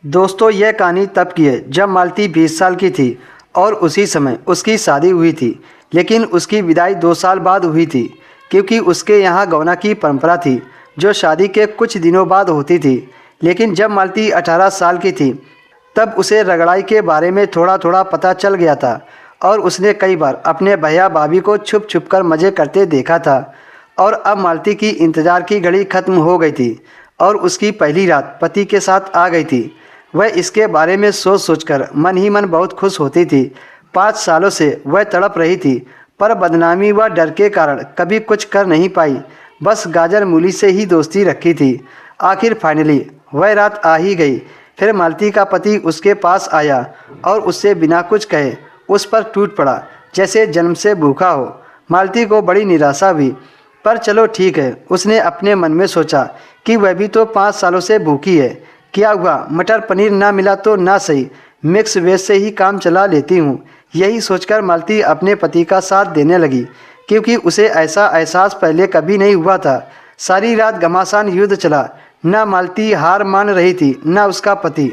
दोस्तों, यह कहानी तब की है जब मालती 20 साल की थी और उसी समय उसकी शादी हुई थी। लेकिन उसकी विदाई 2 साल बाद हुई थी, क्योंकि उसके यहाँ गौना की परंपरा थी जो शादी के कुछ दिनों बाद होती थी। लेकिन जब मालती 18 साल की थी तब उसे रगड़ाई के बारे में थोड़ा थोड़ा पता चल गया था और उसने कई बार अपने भैया भाभी को छुप छुप कर मज़े करते देखा था। और अब मालती की इंतज़ार की घड़ी खत्म हो गई थी और उसकी पहली रात पति के साथ आ गई थी। वह इसके बारे में सोच सोचकर मन ही मन बहुत खुश होती थी। 5 सालों से वह तड़प रही थी, पर बदनामी व डर के कारण कभी कुछ कर नहीं पाई। बस गाजर मूली से ही दोस्ती रखी थी। आखिर फाइनली वह रात आ ही गई। फिर मालती का पति उसके पास आया और उससे बिना कुछ कहे उस पर टूट पड़ा, जैसे जन्म से भूखा हो। मालती को बड़ी निराशा हुई, पर चलो ठीक है, उसने अपने मन में सोचा कि वह भी तो 5 सालों से भूखी है। क्या हुआ, मटर पनीर ना मिला तो ना सही, मिक्स वेज से ही काम चला लेती हूँ। यही सोचकर मालती अपने पति का साथ देने लगी, क्योंकि उसे ऐसा एहसास पहले कभी नहीं हुआ था। सारी रात घमासान युद्ध चला। ना मालती हार मान रही थी, ना उसका पति।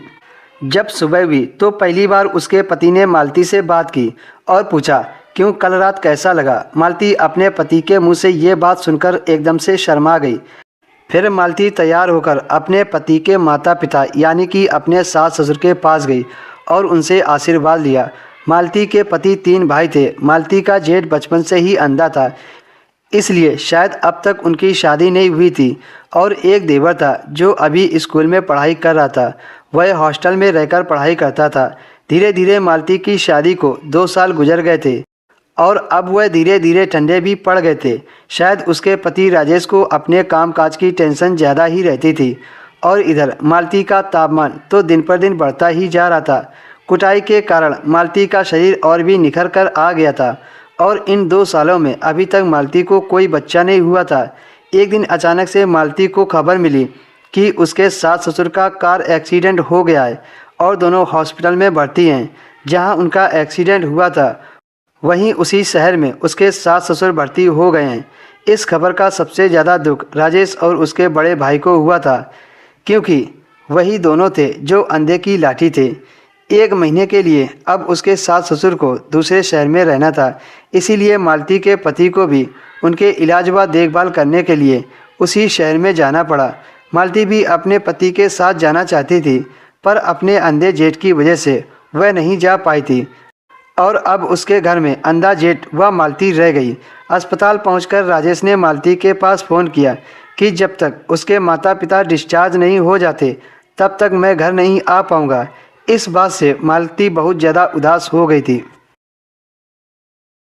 जब सुबह हुई तो पहली बार उसके पति ने मालती से बात की और पूछा, क्यों, कल रात कैसा लगा। मालती अपने पति के मुंह से ये बात सुनकर एकदम से शर्मा गई। फिर मालती तैयार होकर अपने पति के माता पिता यानी कि अपने सास ससुर के पास गई और उनसे आशीर्वाद लिया। मालती के पति 3 भाई थे। मालती का जेठ बचपन से ही अंधा था, इसलिए शायद अब तक उनकी शादी नहीं हुई थी। और एक देवर था जो अभी स्कूल में पढ़ाई कर रहा था। वह हॉस्टल में रहकर पढ़ाई करता था। धीरे धीरे मालती की शादी को 2 साल गुजर गए थे और अब वह धीरे धीरे ठंडे भी पड़ गए थे। शायद उसके पति राजेश को अपने कामकाज की टेंशन ज़्यादा ही रहती थी और इधर मालती का तापमान तो दिन पर दिन बढ़ता ही जा रहा था। कुटाई के कारण मालती का शरीर और भी निखर कर आ गया था और इन 2 सालों में अभी तक मालती को कोई बच्चा नहीं हुआ था। एक दिन अचानक से मालती को खबर मिली कि उसके सास ससुर का कार एक्सीडेंट हो गया है और दोनों हॉस्पिटल में भर्ती हैं। जहां उनका एक्सीडेंट हुआ था वहीं उसी शहर में उसके सास ससुर भर्ती हो गए हैं। इस खबर का सबसे ज़्यादा दुख राजेश और उसके बड़े भाई को हुआ था, क्योंकि वही दोनों थे जो अंधे की लाठी थे। 1 महीने के लिए अब उसके सास ससुर को दूसरे शहर में रहना था, इसीलिए मालती के पति को भी उनके इलाज व देखभाल करने के लिए उसी शहर में जाना पड़ा। मालती भी अपने पति के साथ जाना चाहती थी, पर अपने अंधे जेठ की वजह से वह नहीं जा पाई थी और अब उसके घर में अंधा जेठ व मालती रह गई। अस्पताल पहुंचकर राजेश ने मालती के पास फ़ोन किया कि जब तक उसके माता पिता डिस्चार्ज नहीं हो जाते तब तक मैं घर नहीं आ पाऊंगा। इस बात से मालती बहुत ज़्यादा उदास हो गई थी।